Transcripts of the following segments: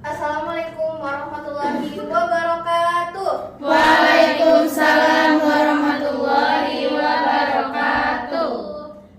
Assalamualaikum warahmatullahi wabarakatuh. Waalaikumsalam warahmatullahi wabarakatuh.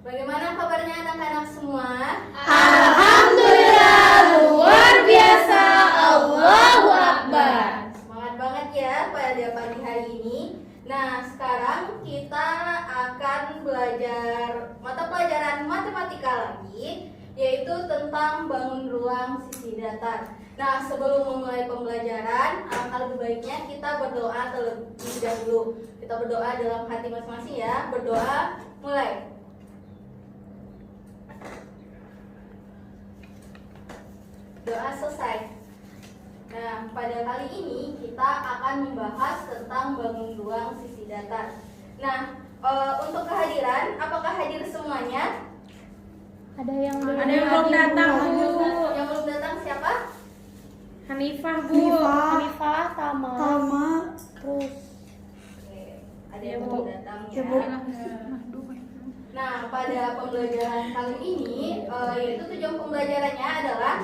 Bagaimana kabarnya anak-anak semua? Alhamdulillah, luar biasa. Allahu Akbar. Semangat banget ya pada pagi hari ini. Nah, sekarang kita akan belajar mata pelajaran matematika lagi, yaitu tentang bangun ruang sisi datar. Nah, sebelum memulai pembelajaran, alangkah lebih baiknya kita berdoa terlebih dahulu. Kita berdoa dalam hati masing-masing ya. Berdoa, mulai. Doa selesai. Nah, pada kali ini kita akan membahas tentang bangun ruang sisi datar. Nah, untuk kehadiran, apakah hadir semuanya? Ada yang belum datang, Bu. Yang belum datang siapa? Hanifah, Bu. Hanifah, Tama. Terus Oke, ada yang belum datang Ya, ya. Bu. Nah, pada pembelajaran kali ini, yaitu tujuan pembelajarannya adalah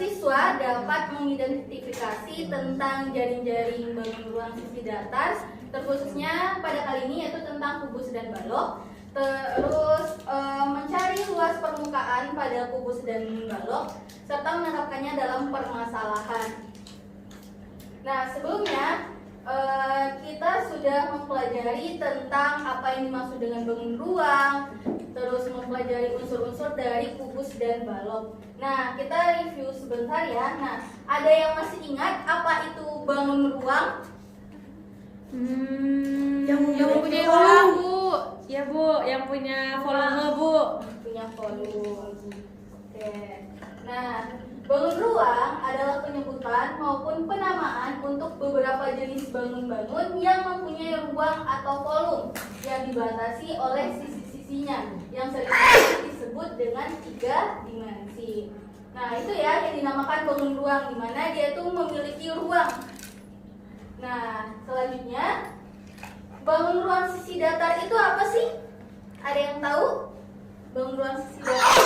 siswa dapat mengidentifikasi tentang jaring-jaring bangun ruang sisi datar, terkhususnya pada kali ini yaitu tentang kubus dan balok. Terus mencari luas permukaan pada kubus dan balok, serta menerapkannya dalam permasalahan. Nah, sebelumnya kita sudah mempelajari tentang apa yang dimaksud dengan bangun ruang, terus mempelajari unsur-unsur dari kubus dan balok. Nah, kita review sebentar ya. Nah, ada yang masih ingat apa itu bangun ruang? Yang punya ruang, Bu. Ya, Bu, yang punya volume, Bu. Punya volume. Oke. Nah, bangun ruang adalah penyebutan maupun penamaan untuk beberapa jenis bangun-bangun yang mempunyai ruang atau volume yang dibatasi oleh sisi-sisinya, yang sering disebut dengan 3 dimensi. Nah, itu ya yang dinamakan bangun ruang, di mana dia tuh memiliki ruang. Nah, selanjutnya, bangun ruang sisi datar itu apa sih? Ada yang tahu? Bangun ruang sisi datar?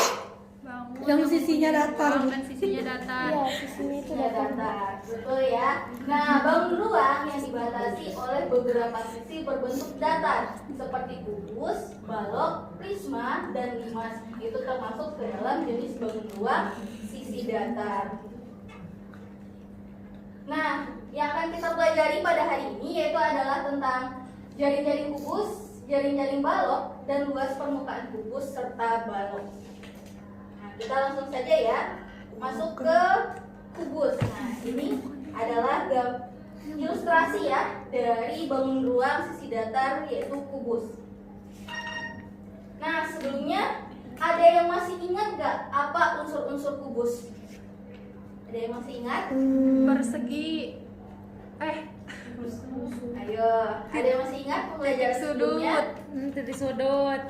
Yang sisinya datar. Dan sisinya datar. Iya, sisinya itu Ya, datar, betul ya. Nah, bangun ruang yang dibatasi oleh beberapa sisi berbentuk datar seperti kubus, balok, prisma, dan limas. Itu termasuk ke dalam jenis bangun ruang sisi datar. Nah, yang akan kita pelajari pada hari ini yaitu adalah tentang jaring-jaring kubus, jaring-jaring balok, dan luas permukaan kubus serta balok. Nah, kita langsung saja ya masuk ke kubus. Nah, ini adalah ilustrasi ya dari bangun ruang sisi datar yaitu kubus. Nah, sebelumnya ada yang masih ingat gak apa unsur-unsur kubus? Ada yang masih ingat? Persegi. Ayo, ada yang masih ingat pembelajaran sebelumnya? Titik sudut.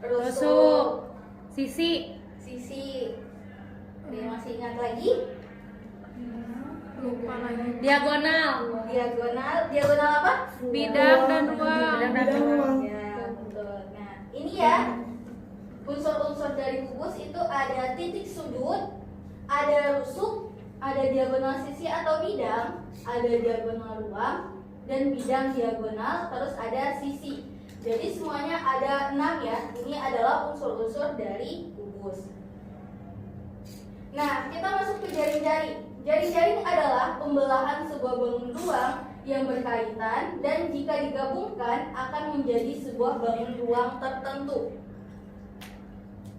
Rusuk, Sisi. sisi. Ada yang masih ingat lagi? Lupa lagi. Diagonal. Diagonal apa? Bidang dan ruang. Ya, betul. Nah, ini ya unsur-unsur dari kubus itu ada titik sudut, ada rusuk, ada diagonal sisi atau bidang, ada diagonal ruang, dan bidang diagonal, terus ada sisi. Jadi semuanya ada 6 ya. Ini adalah unsur-unsur dari kubus. Nah, kita masuk ke jaring-jaring. Jaring-jaring adalah pembelahan sebuah bangun ruang yang berkaitan dan jika digabungkan akan menjadi sebuah bangun ruang tertentu.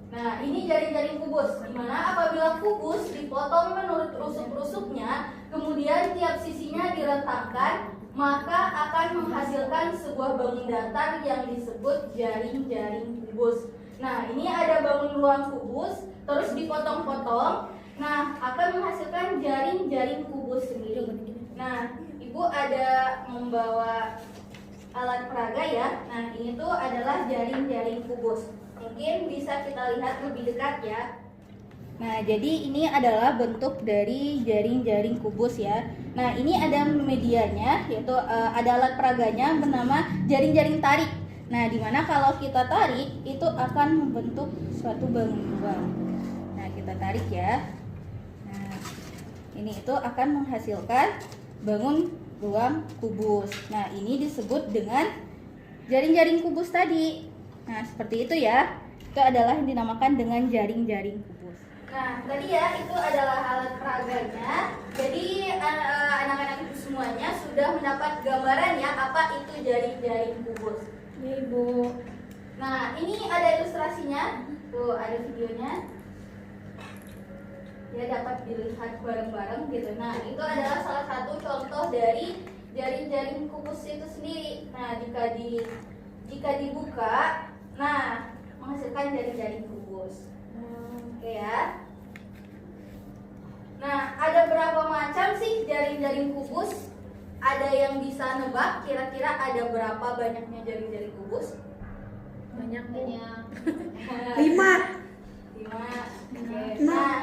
Nah, ini jaring-jaring kubus, di mana apabila kubus dipotong menurut rusuk-rusuknya, kemudian tiap sisinya direntangkan, maka akan menghasilkan sebuah bangun datar yang disebut jaring-jaring kubus. Nah, ini ada bangun ruang kubus, terus dipotong-potong, nah akan menghasilkan jaring-jaring kubus sendiri. Nah, Ibu ada membawa alat peraga ya. Nah, ini tuh adalah jaring-jaring kubus. Mungkin bisa kita lihat lebih dekat ya. Nah, jadi ini adalah bentuk dari jaring-jaring kubus ya. Nah, ini ada medianya, yaitu ada alat peraganya bernama jaring-jaring tarik. Nah, dimana kalau kita tarik itu akan membentuk suatu bangun ruang. Nah, kita tarik ya. Nah, ini itu akan menghasilkan bangun ruang kubus. Nah, ini disebut dengan jaring-jaring kubus tadi. Nah, seperti itu ya. Itu adalah yang dinamakan dengan jaring-jaring kubus. Nah, tadi ya itu adalah alat peraganya. Jadi anak-anak itu semuanya sudah mendapat gambaran ya apa itu jaring-jaring kubus. Ya, Ibu. Nah, ini ada ilustrasinya. Tuh, ada videonya. Ya, dapat dilihat bareng-bareng gitu. Nah, itu adalah salah satu contoh dari jaring-jaring kubus itu sendiri. Nah, jika dibuka, nah menghasilkan jaring-jaring kubus. Oke ya. Nah, ada berapa macam sih jaring-jaring kubus? Ada yang bisa nebak kira-kira ada berapa banyaknya jaring-jaring kubus? Banyak. 5. 5. Oke. Nah,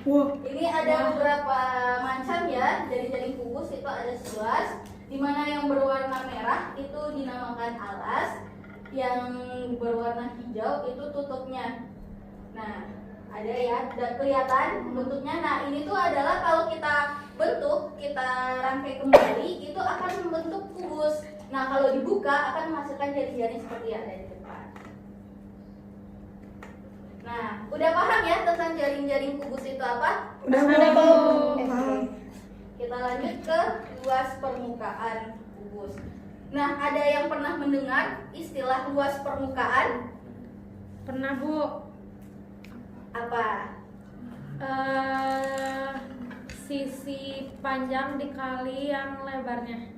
Wah. ini ada beberapa macam ya jaring-jaring kubus, itu ada 11. Dimana yang berwarna merah itu dinamakan alas, yang berwarna hijau itu tutupnya. Nah, ada ya, udah kelihatan bentuknya. Nah, ini tuh adalah kalau kita bentuk, kita rangkai kembali, itu akan membentuk kubus. Nah, kalau dibuka akan menghasilkan jaring-jaring seperti yang ada di depan. Nah, udah paham ya tentang jaring-jaring kubus itu apa? Udah Oke. Kita lanjut ke luas permukaan kubus. Nah, ada yang pernah mendengar istilah luas permukaan? Pernah, Bu. Apa? Sisi panjang dikali yang lebarnya.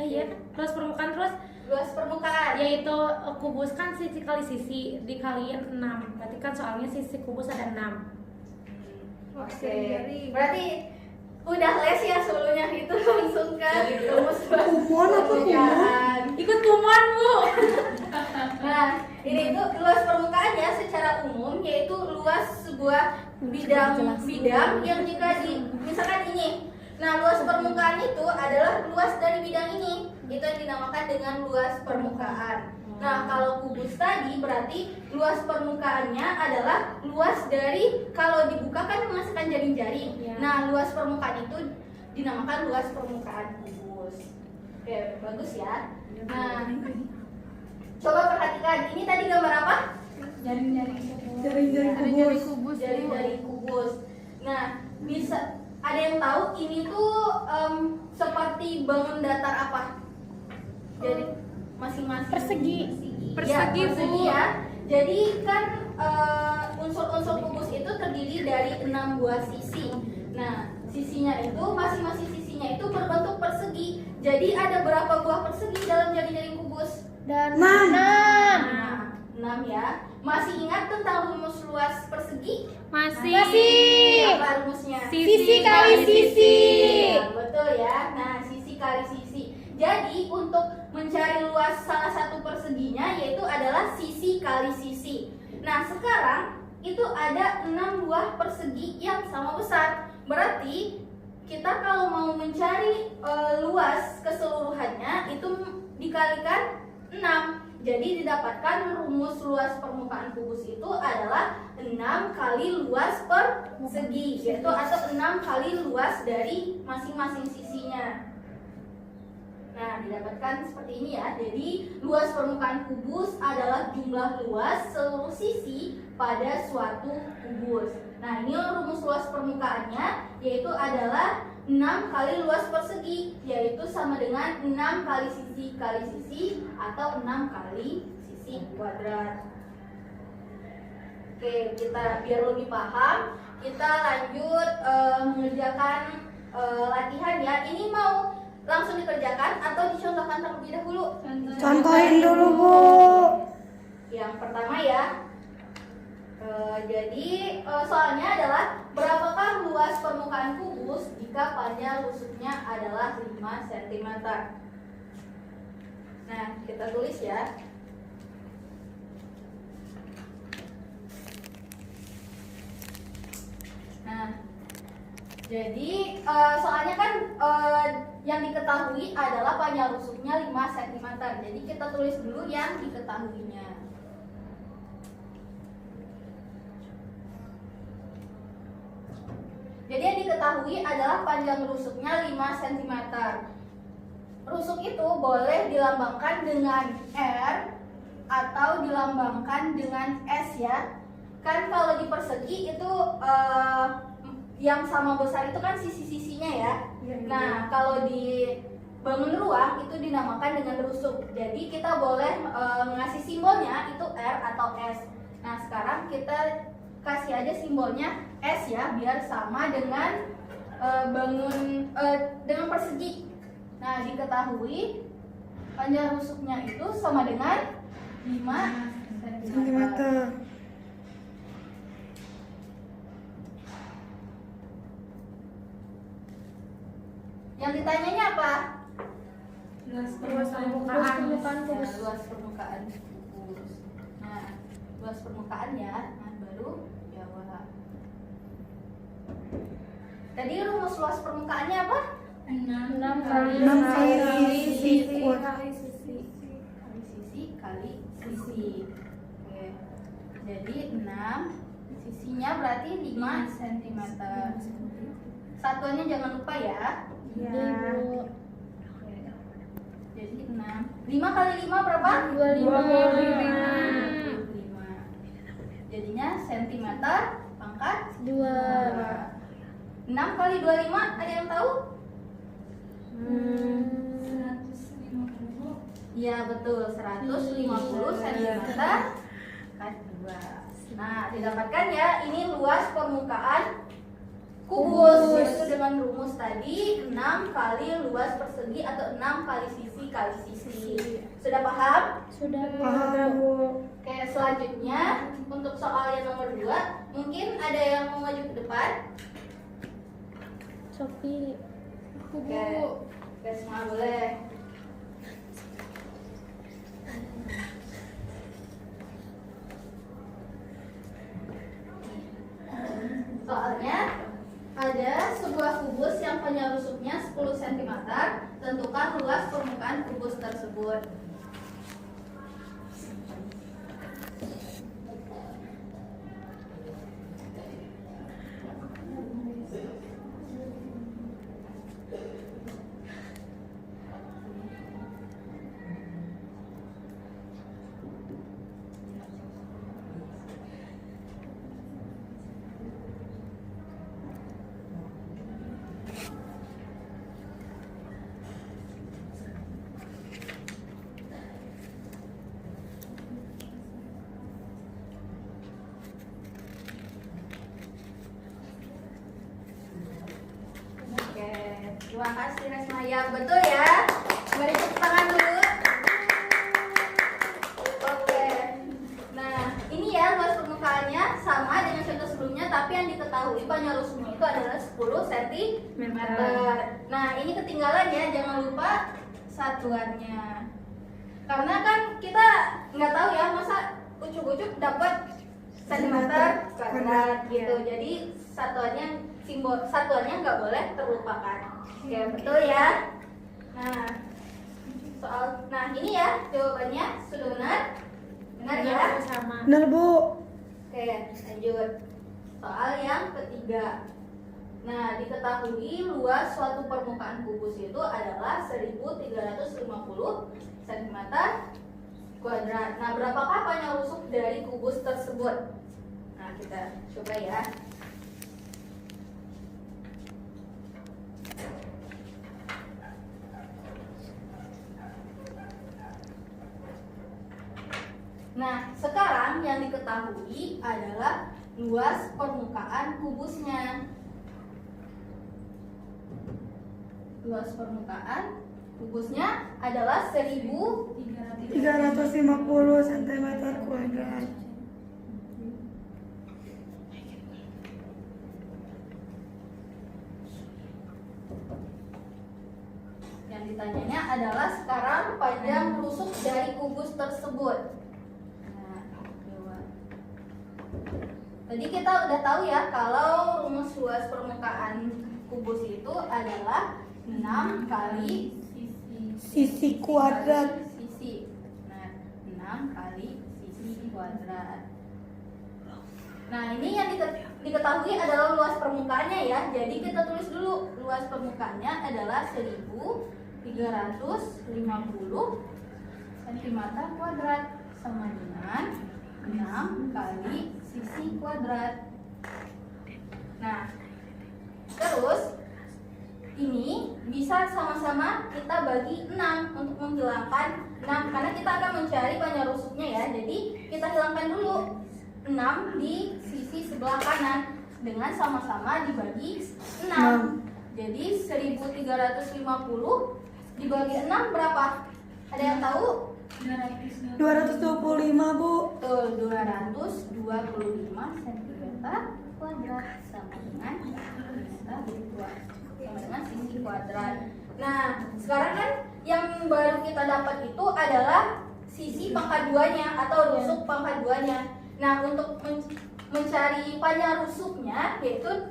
Iya kan? Luas permukaan terus Luas permukaan. yaitu kubus kan sisi kali sisi dikaliin 6. Berarti kan soalnya sisi kubus ada 6. Oke. Berarti udah les ya sebelumnya itu langsung ke rumus luas Kumon apa kumon? permukaan. Ikut kumon, Bu. Nah, ini itu luas permukaan ya secara umum yaitu luas sebuah bidang yang jika misalkan ini. Nah, luas permukaan itu adalah luas dari bidang ini. Itu yang dinamakan dengan luas permukaan. Nah, kalau kubus tadi berarti luas permukaannya adalah luas dari kalau dibuka kan menghasilkan jaring-jaring. Ya. Nah, luas permukaan itu dinamakan luas permukaan kubus. Oke, bagus ya. Nah, coba perhatikan, ini tadi gambar apa? Jaring-jaring kubus. Jaring-jaring kubus. Nah, bisa ada yang tahu ini tuh seperti bangun datar apa? Jadi masing-masing Persegi. Persegi, ya, Bu. persegi ya. Jadi kan unsur-unsur kubus itu terdiri dari 6 buah sisi. Nah, sisinya itu masing-masing sisinya itu berbentuk persegi. Jadi ada berapa buah persegi dalam jaring-jaring kubus? Dan 6. Nah, 6 ya. Masih ingat tentang rumus luas persegi? Masih. Apa rumusnya? Sisi kali sisi. Nah, betul ya. Nah, sisi kali sisi. Jadi untuk mencari luas salah satu perseginya yaitu adalah sisi kali sisi. Nah, sekarang itu ada 6 buah persegi yang sama besar. Berarti kita kalau mau mencari luas keseluruhannya itu dikalikan 6. Jadi didapatkan rumus luas permukaan kubus itu adalah 6 kali luas persegi, yaitu atau 6 kali luas dari masing-masing sisinya. Nah, didapatkan seperti ini ya. Jadi luas permukaan kubus adalah jumlah luas seluruh sisi pada suatu kubus. Nah, ini rumus luas permukaannya yaitu adalah 6 kali luas persegi, yaitu sama dengan 6 kali sisi atau 6 kali sisi kuadrat. Oke, kita biar lebih paham, kita lanjut mengerjakan latihan ya. Ini mau langsung dikerjakan atau dicontohkan terlebih dahulu? Contohin dulu, Bu. Yang pertama ya. Jadi soalnya adalah berapakah luas permukaan kubus jika panjang rusuknya adalah 5 cm. Nah, kita tulis ya. Nah, jadi soalnya kan yang diketahui adalah panjang rusuknya 5 cm. Jadi kita tulis dulu yang diketahuinya. Jadi yang diketahui adalah panjang rusuknya 5 cm. Rusuk itu boleh dilambangkan dengan R atau dilambangkan dengan S ya. Kan kalau di persegi itu yang sama besar itu kan sisi-sisinya ya. Nah, kalau di bangun ruang itu dinamakan dengan rusuk. Jadi kita boleh ngasih simbolnya itu R atau S. Nah, sekarang kita kasih aja simbolnya S ya, biar sama dengan dengan persegi. Nah, diketahui panjang rusuknya itu sama dengan 5 cm. Sentimeter. Yang ditanyanya apa? Luas permukaan. Ya, luas permukaan kubus. Nah, luas permukaan ya. Nah, baru jawab. Tadi rumus luas permukaannya apa? 6 kali 6 kali sisi Kali sisi kali sisi. Oke. Jadi 6 sisinya berarti 5 cm. Satuannya jangan lupa ya. Ya. Oke. Jadi 6. 5 kali 5 berapa? 25. Jadinya centimeter pangkat 2. 6 kali 25 ada yang tahu? 150. Iya betul, 150 cm pangkat 2. Nah, didapatkan ya, ini luas permukaan kubus, yaitu dengan rumus tadi 6 kali luas persegi atau 6 kali sisi kali sisi. Sudah paham? Sudah. Paham, Bu. Oke, selanjutnya untuk soal yang nomor 2, mungkin ada yang mau maju ke depan? Sophie. Oke, semua boleh. Soalnya ada sebuah kubus yang panjang rusuknya 10 cm. Tentukan luas permukaan kubus tersebut. Oke, terima kasih Resmaya. Betul ya? Mari tepuk tangan dulu. Oke. Nah, ini ya luas permukaannya sama dengan contoh sebelumnya, tapi yang diketahui panjang rusuknya itu adalah 10 cm. Nah, ini ketinggalan ya, jangan lupa satuannya. Karena kan kita nggak tahu ya, masa ucuk-ucuk dapat sentimeter kuadrat gitu. Jadi satuannya nggak boleh terlupakan. Oke, betul ya. Nah ini ya jawabannya sudah benar. Benar ya. Sama. Benar, Bu. Oke, lanjut. Soal yang ketiga. Nah, diketahui luas suatu permukaan kubus itu adalah 1350 cm kuadrat. Nah, berapakah panjang rusuk dari kubus tersebut? Nah, kita coba ya. Nah, sekarang yang diketahui adalah luas permukaan kubusnya. Luas permukaan kubusnya adalah 350 cm kuadrat. Yang ditanyanya adalah sekarang panjang rusuk dari kubus tersebut. Nah, jawab. Tadi kita udah tahu ya kalau rumus luas permukaan kubus itu adalah 6 kali Sisi kuadrat. sisi. Nah, 6 kali sisi kuadrat. Nah, ini yang diketahui adalah luas permukaannya ya. Jadi kita tulis dulu luas permukaannya adalah 1350 cm kuadrat sama dengan 6 kali sisi kuadrat. Nah, terus ini bisa sama-sama kita bagi 6 untuk menghilangkan 6 karena kita akan mencari panjang rusuknya ya. Jadi kita hilangkan dulu 6 di sisi sebelah kanan dengan sama-sama dibagi 6. Jadi 1350 dibagi 6 berapa? Ada yang tahu? 225 Bu. Betul, 225 cm kuadrat sama dengan sisi kuadrat. Nah, sekarang kan yang baru kita dapat itu adalah sisi pangkat duanya atau rusuk pangkat duanya. Nah, untuk mencari panjang rusuknya yaitu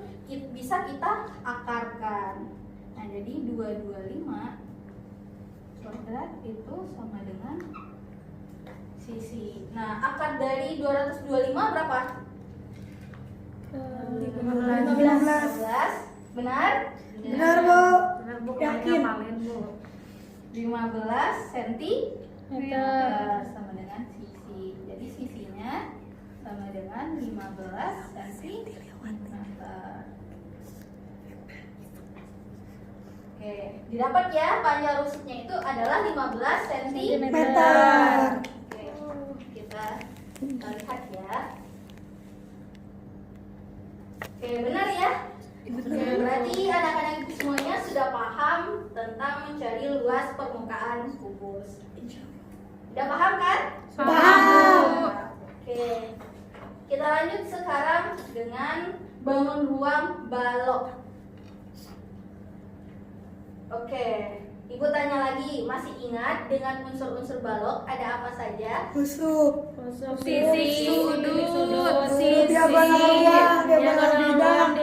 bisa kita akarkan. Nah, jadi 225 kuadrat itu sama dengan sisi. Nah, akar dari 225 berapa? 15. Benar? Benar Bu. Benar Bu, Yakin? ngapalin Bu. 15 cm Meter. sama dengan sisi. Jadi sisinya sama dengan 15 cm. Oke, didapat ya panjang rusuknya itu adalah 15 cm. Oke, kita lihat ya. Oke, benar ya? Oke, berarti anak-anak ibu semuanya sudah paham tentang mencari luas permukaan kubus. Udah paham kan? Paham. Oke, kita lanjut sekarang dengan bangun ruang balok. Oke, ibu tanya lagi, masih ingat dengan unsur-unsur balok ada apa saja? Rusuk. Sisi, sudut, Diagonal ruang, diagonal bidang.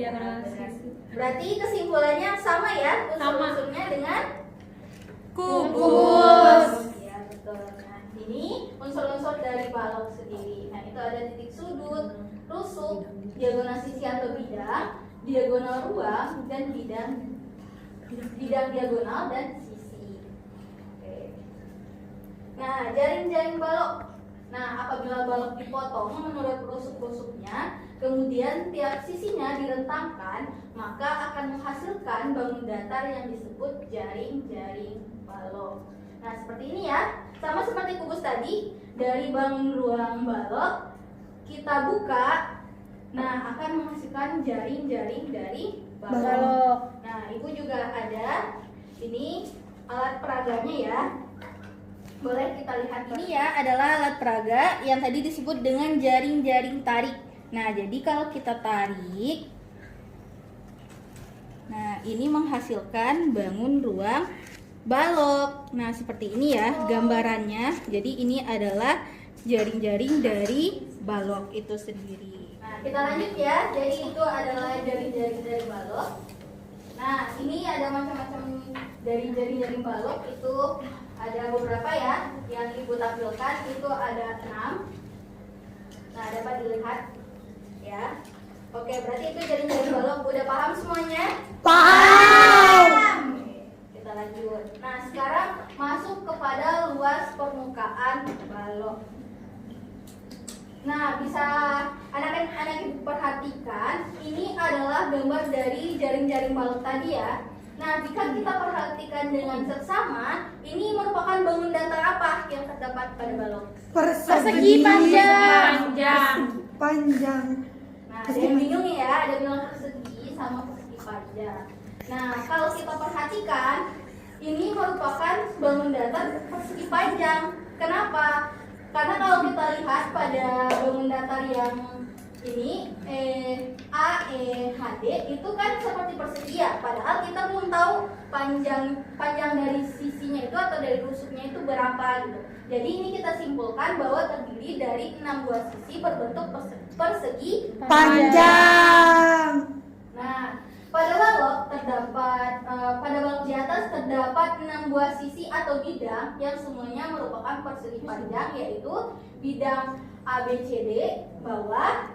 diagonal sisi. Berarti kesimpulannya sama ya Sama. unsur-unsurnya dengan Kubus. Ya betul. Nah ini unsur-unsur dari balok sendiri. Nah itu ada titik sudut, rusuk, diagonal sisi atau bidang, diagonal ruang, dan bidang diagonal dan sisi. Oke. Nah jaring-jaring balok. Nah apabila balok dipotong menurut rusuk-rusuknya, kemudian tiap sisinya direntangkan, maka akan menghasilkan bangun datar yang disebut jaring-jaring balok. Nah seperti ini ya, sama seperti kubus tadi, dari bangun ruang balok kita buka, nah akan menghasilkan jaring-jaring dari balok. Nah ibu juga ada ini alat peraganya ya. Boleh kita lihat, ini ya adalah alat peraga yang tadi disebut dengan jaring-jaring tarik. Nah, jadi kalau kita tarik, nah ini menghasilkan bangun ruang balok. Nah, seperti ini ya gambarannya. Jadi ini adalah jaring-jaring dari balok itu sendiri. Nah, kita lanjut ya. Jadi itu adalah jaring-jaring dari balok. Nah, ini ada macam-macam dari jaring-jaring balok itu. Ada beberapa ya yang ibu tampilkan, itu ada 6. Nah dapat dilihat ya. Oke, berarti itu jaring-jaring balok. Udah paham semuanya? Paham. Oke, kita lanjut. Nah sekarang masuk kepada luas permukaan balok. Nah bisa anak-anak ibu perhatikan, ini adalah gambar dari jaring-jaring balok tadi ya. Nah, jika kita perhatikan dengan seksama, ini merupakan bangun datar apa yang terdapat pada balok? Persegi Panjang. panjang. Nah, ada yang bingung ya, ada bilang persegi sama persegi panjang. Nah, kalau kita perhatikan, ini merupakan bangun datar persegi panjang. Kenapa? Karena kalau kita lihat pada bangun datar yang ini AEHD itu kan seperti persegi ya, padahal kita belum tahu panjang dari sisinya itu atau dari rusuknya itu berapa gitu. Jadi ini kita simpulkan bahwa terdiri dari 6 buah sisi berbentuk persegi Panjang. Nah, pada balok pada balok di atas terdapat 6 buah sisi atau bidang yang semuanya merupakan persegi panjang, yaitu bidang ABCD bawah,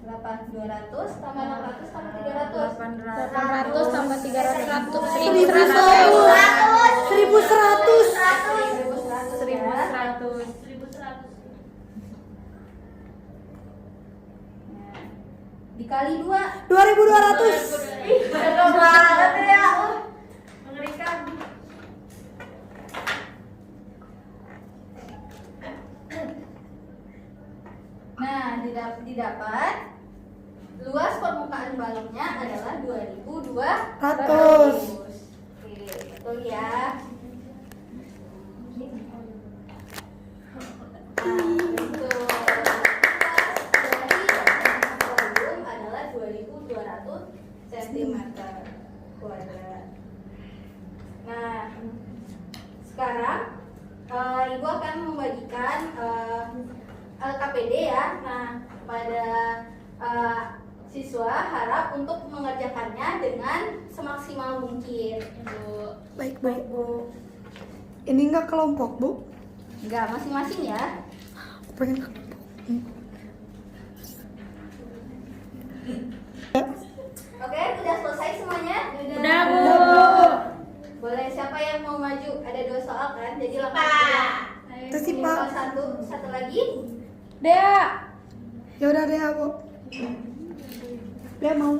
200 tambah 600 tambah 300. 800 tambah 300 1100. 1100. Dikali 2 2200. jago banget ya. Mengerikan. Nah, didapat luas permukaan balonnya adalah 2200. Oke, betul ya. Nah, betul. Volume adalah 2200 cm kuadrat. Nah, sekarang Ibu akan membagikan LKPD ya. Nah, pada siswa harap untuk mengerjakannya dengan semaksimal mungkin. Bu. Baik, Bu. Ini enggak kelompok, Bu? Enggak, masing-masing ya. Pengen kelompok. Oke, udah selesai semuanya? Udah, Bu. Boleh, siapa yang mau maju? Ada 2 soal kan? Jadi langsung aja. Terus sih, Pak. Satu lagi. Dea. Ya udah deh, Bu. Dia mau.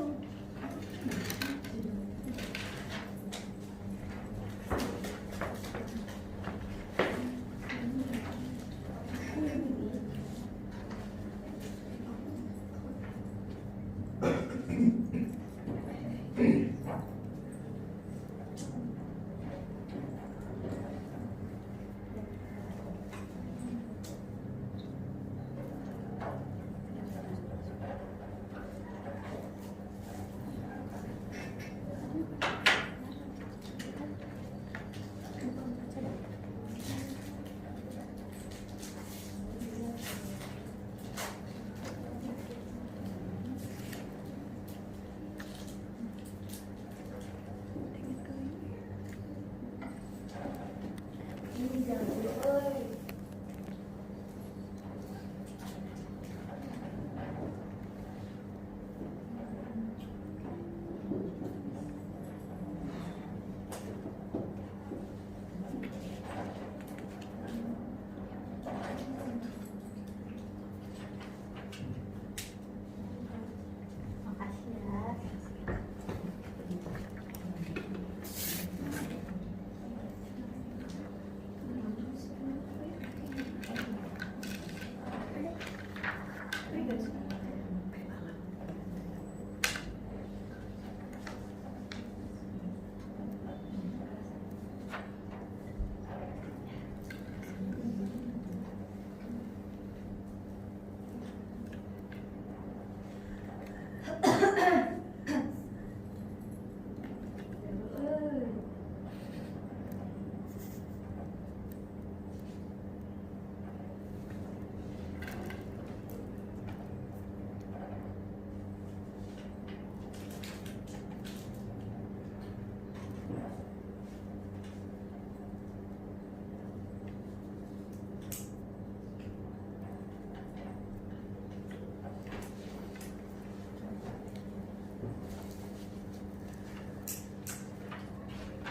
Makasih ya.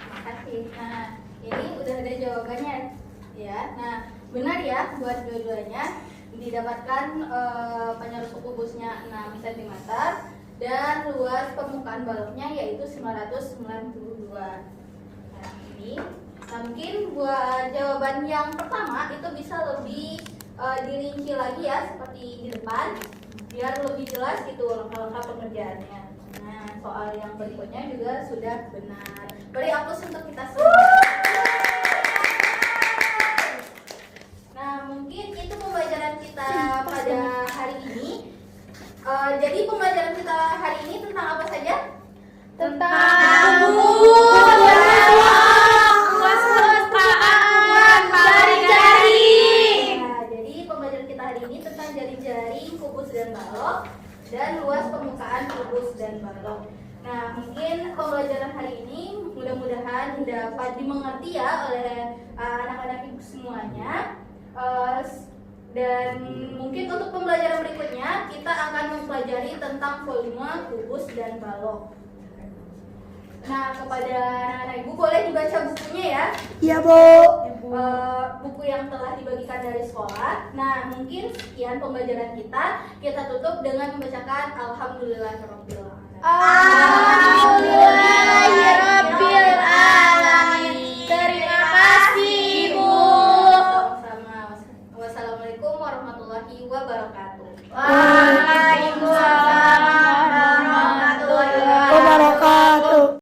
Makasih. Nah, ini udah ada jawabannya ya. Nah, benar ya buat dua-duanya didapatkan penyerus kubusnya 6 cm dan luas permukaan balonnya yaitu 992. Nah, ini mungkin buat jawaban yang pertama itu bisa lebih dirinci lagi ya seperti di depan biar lebih jelas gitu langkah-langkah pengerjaannya. Nah, soal yang berikutnya juga sudah benar. Beri aplaus untuk kita semua. Nah, mungkin itu pembelajaran kita pada hari ini. Jadi pembelajaran kita hari ini tentang apa saja? Tentang Nah, jadi pembelajaran kita hari ini tentang jaring-jaring, kubus dan balok dan luas permukaan kubus dan balok. Nah, mungkin pembelajaran hari ini mudah-mudahan dapat dimengerti ya oleh anak-anak ibu semuanya. Dan mungkin untuk pembelajaran berikutnya kita akan mempelajari tentang volume, kubus, dan balok. Nah, kepada anak-anak ibu boleh dibaca bukunya ya. Iya, Bu. Buku yang telah dibagikan dari sekolah. Nah, mungkin sekian pembelajaran kita. Kita tutup dengan membacakan Alhamdulillahirabbil alamin. Terima kasih, Ibu. Sama-sama. Wassalamualaikum warahmatullahi wabarakatuh. Waalaikumsalam.